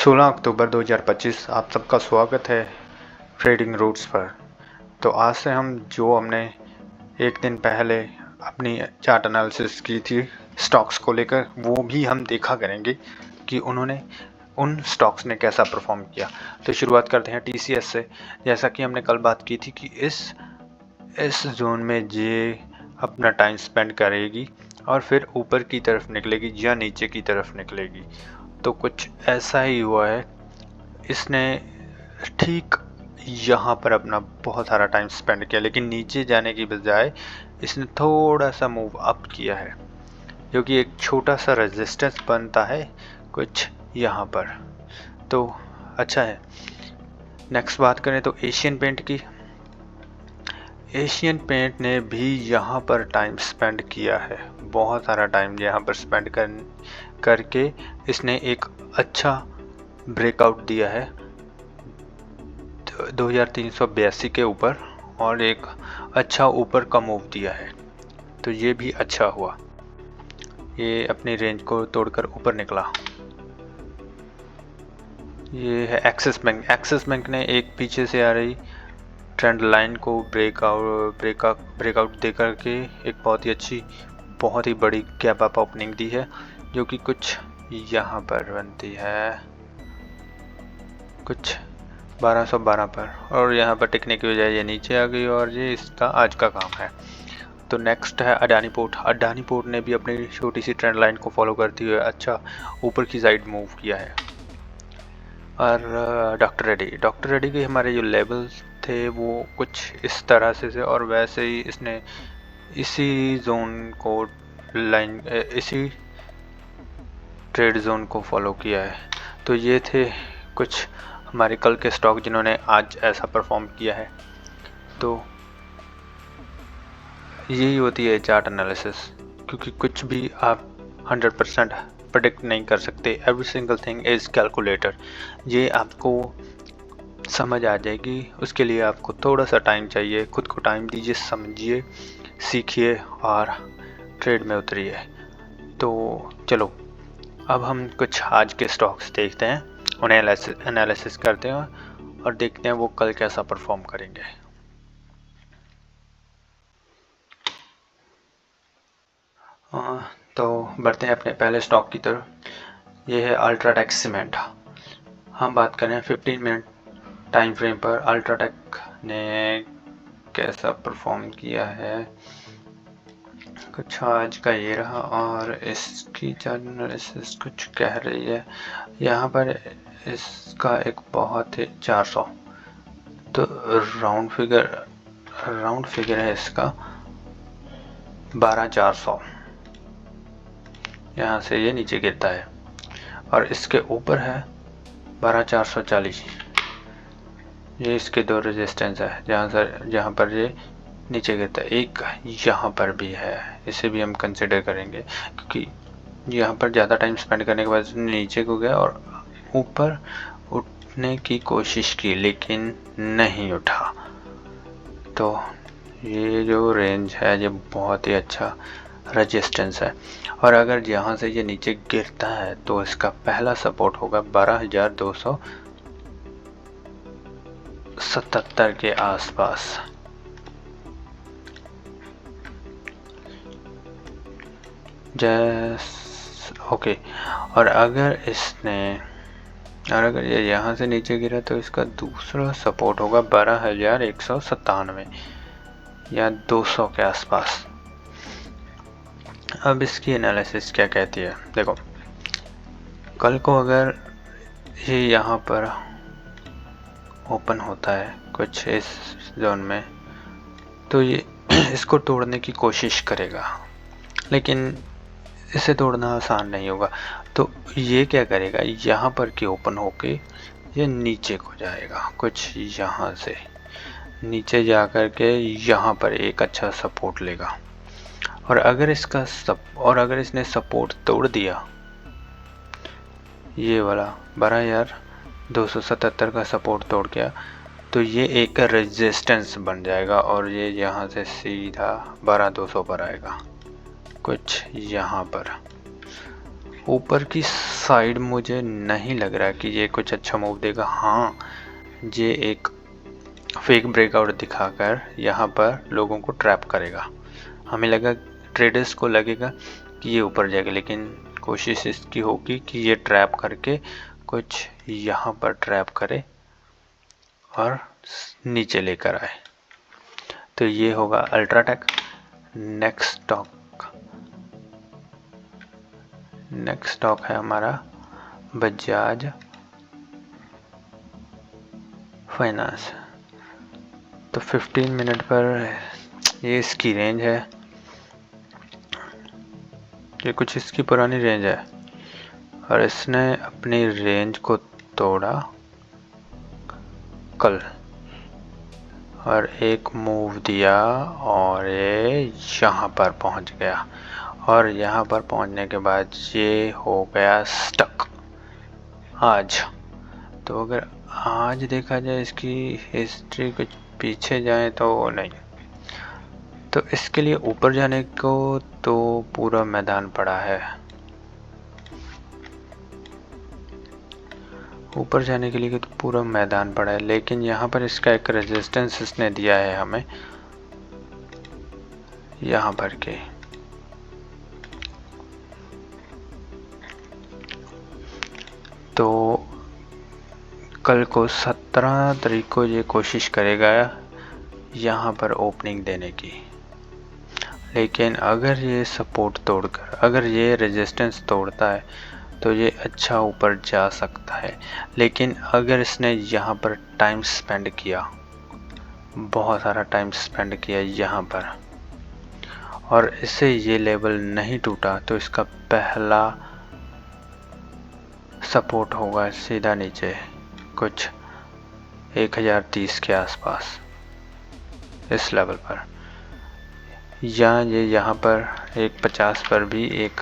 16 अक्टूबर 2025 आप सबका स्वागत है ट्रेडिंग रूट्स पर। तो आज से हमने एक दिन पहले अपनी चार्ट एनालिसिस की थी स्टॉक्स को लेकर, वो भी हम देखा करेंगे कि उन्होंने उन स्टॉक्स ने कैसा परफॉर्म किया। तो शुरुआत करते हैं टीसीएस से। जैसा कि हमने कल बात की थी कि इस जोन में ये अपना टाइम स्पेंड करेगी और फिर ऊपर की तरफ निकलेगी या नीचे की तरफ निकलेगी। तो कुछ ऐसा ही हुआ है। इसने ठीक यहाँ पर अपना बहुत सारा टाइम स्पेंड किया, लेकिन नीचे जाने की बजाय इसने थोड़ा सा मूव अप किया है, जो कि एक छोटा सा रेजिस्टेंस बनता है कुछ यहाँ पर। तो अच्छा है। नेक्स्ट बात करें तो एशियन पेंट की। एशियन पेंट ने भी यहाँ पर टाइम स्पेंड किया है, बहुत सारा टाइम यहाँ पर स्पेंड करके इसने एक अच्छा ब्रेकआउट दिया है 2382 के ऊपर और एक अच्छा ऊपर का मूव दिया है। तो ये भी अच्छा हुआ, ये अपनी रेंज को तोड़कर ऊपर निकला। ये है एक्सिस बैंक। एक्सिस बैंक ने एक पीछे से आ रही ट्रेंड लाइन को ब्रेकआउट दे करके एक बहुत ही अच्छी, बहुत ही बड़ी गैप अप ओपनिंग दी है, जो कि कुछ यहाँ पर बनती है, कुछ 1212 पर, और यहाँ पर टिकने की बजाय ये नीचे आ गई और ये इसका आज का काम है। तो नेक्स्ट है अडानी पोर्ट। अडानी पोर्ट ने भी अपनी छोटी सी ट्रेंड लाइन को फॉलो करते हुए अच्छा ऊपर की साइड मूव किया है। और डॉक्टर रेड्डी के हमारे जो लेवल्स थे वो कुछ इस तरह से थे, और वैसे ही इसने इसी जोन को इसी ट्रेड जोन को फॉलो किया है। तो ये थे कुछ हमारे कल के स्टॉक जिन्होंने आज ऐसा परफॉर्म किया है। तो यही होती है चार्ट एनालिसिस, क्योंकि कुछ भी आप 100% प्रेडिक्ट नहीं कर सकते। Every single thing is calculator. ये आपको समझ आ जाएगी, उसके लिए आपको थोड़ा सा टाइम चाहिए। खुद को टाइम दीजिए, समझिए, सीखिए और ट्रेड में उतरिए। तो चलो अब हम कुछ आज के स्टॉक्स देखते हैं, उन्हें एनालिसिस करते हैं और देखते हैं वो कल कैसा परफॉर्म करेंगे। तो बढ़ते हैं अपने पहले स्टॉक की तरफ। ये है अल्ट्राटेक सीमेंट। हम बात करें 15 मिनट टाइम फ्रेम पर अल्ट्राटेक ने कैसा परफॉर्म किया है। कुछ आज का ये रहा और इसकी चार्ट एनालिसिस कुछ कह रही है। यहाँ पर इसका एक बहुत ही 400, तो राउंड फिगर है इसका 12400। यहाँ से ये नीचे गिरता है और इसके ऊपर है 12440। ये इसके दो रेजिस्टेंस है जहाँ पर ये नीचे गिरता है। एक यहाँ पर भी है, इसे भी हम कंसिडर करेंगे, क्योंकि यहाँ पर ज़्यादा टाइम स्पेंड करने के बाद नीचे को गया और ऊपर उठने की कोशिश की लेकिन नहीं उठा। तो ये जो रेंज है ये बहुत ही अच्छा रेजिस्टेंस है, और अगर यहाँ से ये नीचे गिरता है तो इसका पहला सपोर्ट होगा 12277 के आसपास। ओके, और अगर ये यहाँ से नीचे गिरा तो इसका दूसरा सपोर्ट होगा 12197 या 200 के आसपास। अब इसकी एनालिसिस क्या कहती है, देखो कल को अगर ये यहाँ पर ओपन होता है कुछ इस जोन में, तो ये इसको तोड़ने की कोशिश करेगा, लेकिन इसे तोड़ना आसान नहीं होगा। तो ये क्या करेगा, यहाँ पर की ओपन होके ये नीचे को जाएगा, कुछ यहाँ से नीचे जा कर के यहाँ पर एक अच्छा सपोर्ट लेगा, और अगर इसने सपोर्ट तोड़ दिया, ये वाला 12277 का सपोर्ट तोड़ गया, तो ये एक रेजिस्टेंस बन जाएगा और ये यहाँ से सीधा 12200 पर आएगा, कुछ यहाँ पर। ऊपर की साइड मुझे नहीं लग रहा कि ये कुछ अच्छा मूव देगा। हाँ, ये एक फेक ब्रेकआउट दिखाकर यहाँ पर लोगों को ट्रैप करेगा। हमें लगा, ट्रेडर्स को लगेगा कि ये ऊपर जाएगा, लेकिन कोशिश इसकी होगी कि ये ट्रैप करके कुछ यहाँ पर ट्रैप करे और नीचे लेकर आए। तो ये होगा अल्ट्राटेक। नेक्स्ट स्टॉक है हमारा बजाज फाइनेंस। तो 15 मिनट पर ये इसकी रेंज है, ये कुछ इसकी पुरानी रेंज है और इसने अपनी रेंज को तोड़ा कल और एक मूव दिया और ये यहाँ पर पहुँच गया। और यहाँ पर पहुँचने के बाद ये हो गया स्टक आज। तो अगर आज देखा जाए इसकी हिस्ट्री कुछ पीछे जाए तो नहीं, तो इसके लिए ऊपर जाने को तो पूरा मैदान पड़ा है। ऊपर जाने के लिए तो पूरा मैदान पड़ा है, लेकिन यहाँ पर इसका एक रेजिस्टेंस इसने दिया है हमें यहाँ पर के। तो कल को 17 तारीख को ये कोशिश करेगा यहाँ पर ओपनिंग देने की, लेकिन अगर ये सपोर्ट तोड़कर, अगर ये रेजिस्टेंस तोड़ता है तो ये अच्छा ऊपर जा सकता है। लेकिन अगर इसने यहाँ पर टाइम स्पेंड किया, बहुत सारा टाइम स्पेंड किया यहाँ पर, और इससे ये लेवल नहीं टूटा, तो इसका पहला सपोर्ट होगा सीधा नीचे कुछ 1030 के आसपास इस लेवल पर, या ये यहाँ पर 150 पर भी एक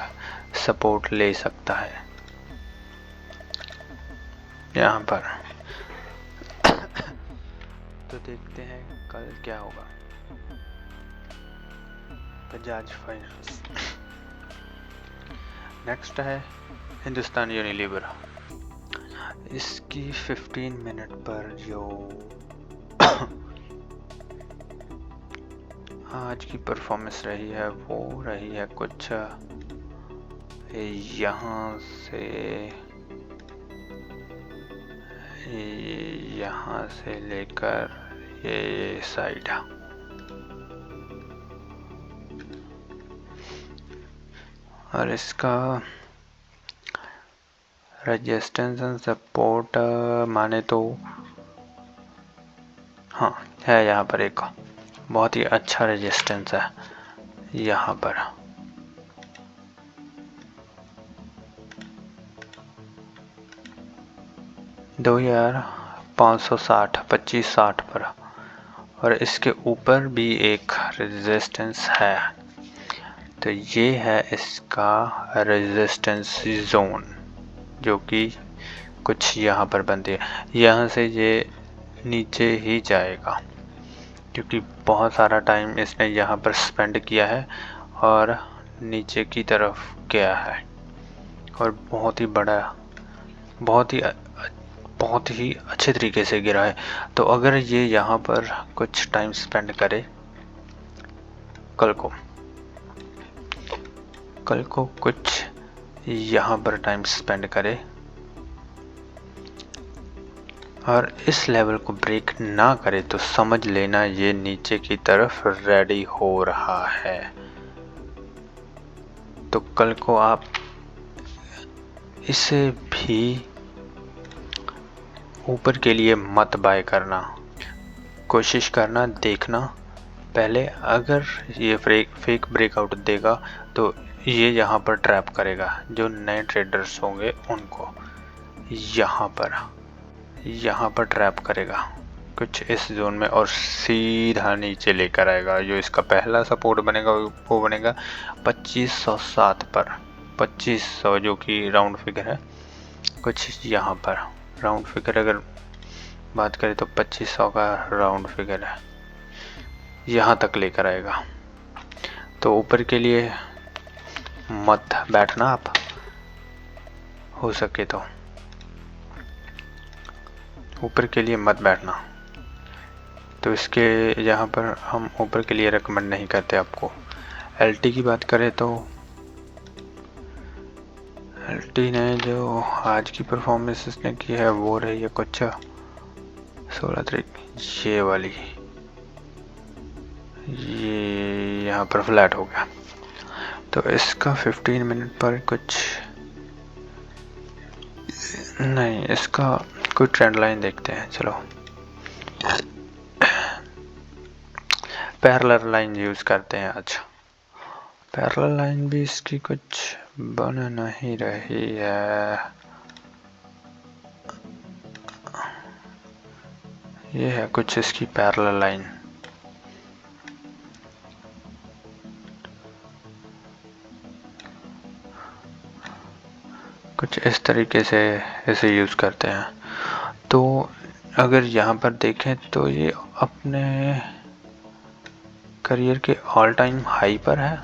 सपोर्ट ले सकता है यहाँ पर। तो देखते हैं कल क्या होगा। बजाज फाइनेंस। नेक्स्ट है हिंदुस्तान यूनिलीवर। इसकी 15 मिनट पर जो आज की परफॉर्मेंस रही है वो रही है कुछ यहाँ से लेकर ये साइड, और इसका रेजिस्टेंस एंड सपोर्ट माने तो हाँ है, यहाँ पर एक बहुत ही अच्छा रेजिस्टेंस है यहाँ पर। दो 2560 पर, और इसके ऊपर भी एक रेजिस्टेंस है। तो ये है इसका रेजिस्टेंस जोन, जो कि कुछ यहाँ पर बनती है। यहाँ से ये नीचे ही जाएगा क्योंकि बहुत सारा टाइम इसने यहाँ पर स्पेंड किया है और नीचे की तरफ गया है, और बहुत ही अच्छे तरीके से गिरा है। तो अगर ये यहाँ पर कुछ टाइम स्पेंड करे कल को कुछ यहाँ पर टाइम स्पेंड करे और इस लेवल को ब्रेक ना करे, तो समझ लेना ये नीचे की तरफ रेडी हो रहा है। तो कल को आप इसे भी ऊपर के लिए मत बाय करना, कोशिश करना, देखना पहले। अगर ये फेक ब्रेकआउट देगा तो ये यहाँ पर ट्रैप करेगा, जो नए ट्रेडर्स होंगे उनको यहाँ पर ट्रैप करेगा कुछ इस जोन में, और सीधा नीचे लेकर आएगा। जो इसका पहला सपोर्ट बनेगा वो बनेगा 2507 पर, 2500 जो कि राउंड फिगर है, कुछ यहाँ पर राउंड फिगर अगर बात करें तो 2500 का राउंड फिगर है, यहाँ तक लेकर आएगा। तो ऊपर के लिए मत बैठना आप, हो सके तो ऊपर के लिए मत बैठना। तो इसके यहाँ पर हम ऊपर के लिए रेकमेंड नहीं करते आपको। एलटी की बात करें तो एलटी ने जो आज की परफॉर्मेंस इसने की है वो रही है कुछ 16 तारीख, ये वाली, ये यहाँ पर फ्लैट हो गया। तो इसका 15 मिनट पर कुछ नहीं, इसका कोई ट्रेंड लाइन देखते हैं। चलो पैरेलल लाइन यूज करते हैं आज। पैरेलल लाइन भी इसकी कुछ बन नहीं रही है। ये है कुछ इसकी पैरेलल लाइन। कुछ इस तरीके से इसे यूज करते हैं। तो अगर यहाँ पर देखें तो ये अपने करियर के ऑल टाइम हाई पर है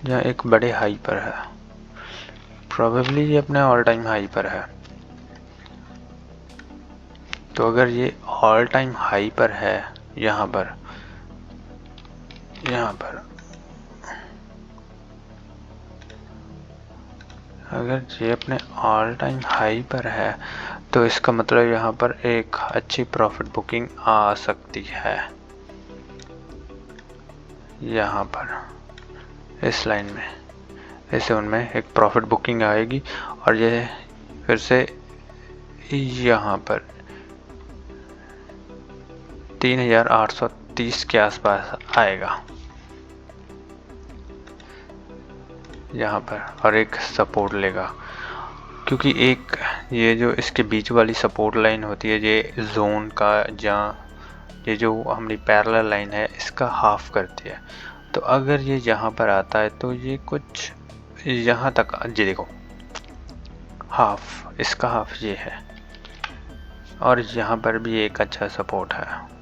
या एक बड़े हाई पर है। प्रोबेबली ये अपने ऑल टाइम हाई पर है। तो अगर ये ऑल टाइम हाई पर है यहाँ पर अगर ये अपने ऑल टाइम हाई पर है तो इसका मतलब यहाँ पर एक अच्छी प्रॉफिट बुकिंग आ सकती है। यहाँ पर इस लाइन में ऐसे उनमें एक प्रॉफिट बुकिंग आएगी और ये फिर से यहाँ पर 3830 के आसपास आएगा यहाँ पर और एक सपोर्ट लेगा। क्योंकि एक ये जो इसके बीच वाली सपोर्ट लाइन होती है ये जोन का, जहाँ ये जो हमारी पैरेलल लाइन है इसका हाफ करती है। तो अगर ये यहाँ पर आता है तो ये कुछ यहाँ तक, ये देखो हाफ, इसका हाफ ये है और यहाँ पर भी एक अच्छा सपोर्ट है।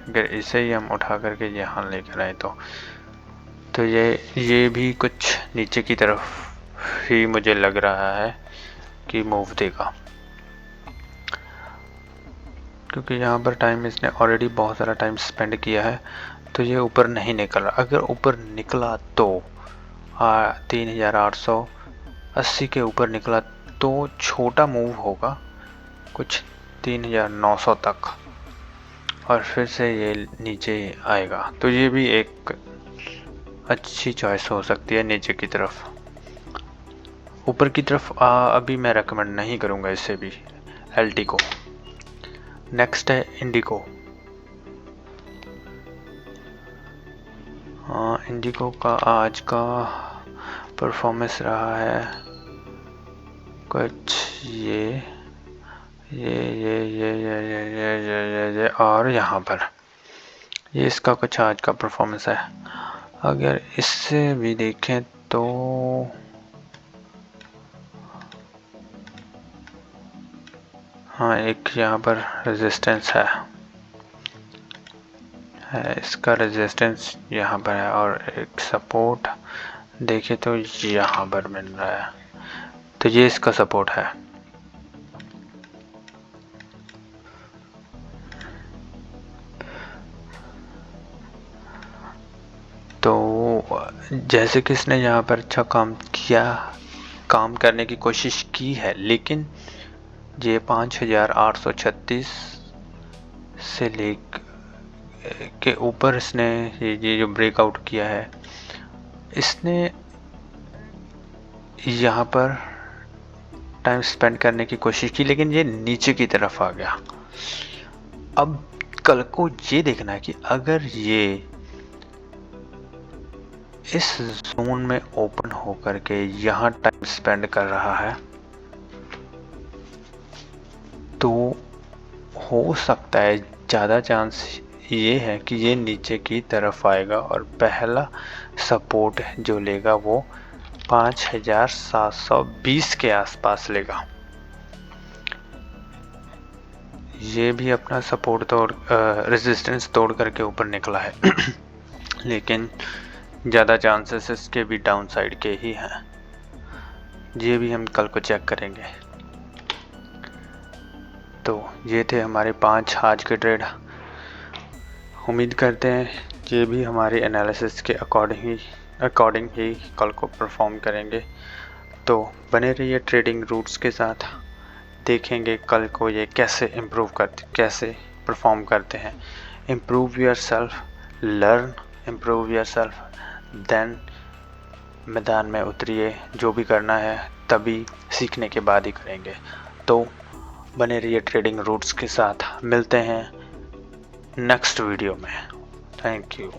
अगर इसे ही हम उठा करके यहाँ लेकर आए तो ये भी कुछ नीचे की तरफ ही मुझे लग रहा है कि मूव देगा। क्योंकि यहाँ पर टाइम इसने ऑलरेडी बहुत सारा टाइम स्पेंड किया है तो ये ऊपर नहीं निकल रहा। अगर ऊपर निकला तो 3880 के ऊपर निकला तो छोटा मूव होगा कुछ 3900 तक और फिर से ये नीचे आएगा। तो ये भी एक अच्छी चॉइस हो सकती है नीचे की तरफ। ऊपर की तरफ अभी मैं रेकमेंड नहीं करूँगा इसे भी, एलटी को। नेक्स्ट है इंडिको। इंडिको का आज का परफॉर्मेंस रहा है कुछ ये और यहाँ पर ये इसका कुछ आज का परफॉर्मेंस है। अगर इससे भी देखें तो हाँ, एक यहाँ पर रेजिस्टेंस है, इसका रेजिस्टेंस यहाँ पर है और एक सपोर्ट देखें तो यहाँ पर मिल रहा है। तो ये इसका सपोर्ट है। तो जैसे कि इसने यहाँ पर अच्छा काम करने की कोशिश की है, लेकिन ये 5836 से ले के ऊपर इसने ये जो ब्रेकआउट किया है, इसने यहाँ पर टाइम स्पेंड करने की कोशिश की लेकिन ये नीचे की तरफ आ गया। अब कल को ये देखना है कि अगर ये इस जोन में ओपन होकर के यहाँ टाइम स्पेंड कर रहा है तो हो सकता है, ज़्यादा चांस ये है कि ये नीचे की तरफ आएगा और पहला सपोर्ट जो लेगा वो 5720 के आसपास लेगा। ये भी अपना सपोर्ट तोड़ रेजिस्टेंस तोड़ करके ऊपर निकला है लेकिन ज़्यादा चांसेस इसके भी डाउन साइड के ही हैं। ये भी हम कल को चेक करेंगे। तो ये थे हमारे 5 आज के ट्रेड। उम्मीद करते हैं ये भी हमारे एनालिसिस के अकॉर्डिंग ही कल को परफॉर्म करेंगे। तो बने रहिए ट्रेडिंग रूट्स के साथ, देखेंगे कल को ये कैसे परफॉर्म करते हैं। Improve yourself, learn, improve yourself, then मैदान में उतरिए। जो भी करना है तभी सीखने के बाद ही करेंगे। तो बने रहिए ट्रेडिंग रूट्स के साथ, मिलते हैं नेक्स्ट वीडियो में। Thank you.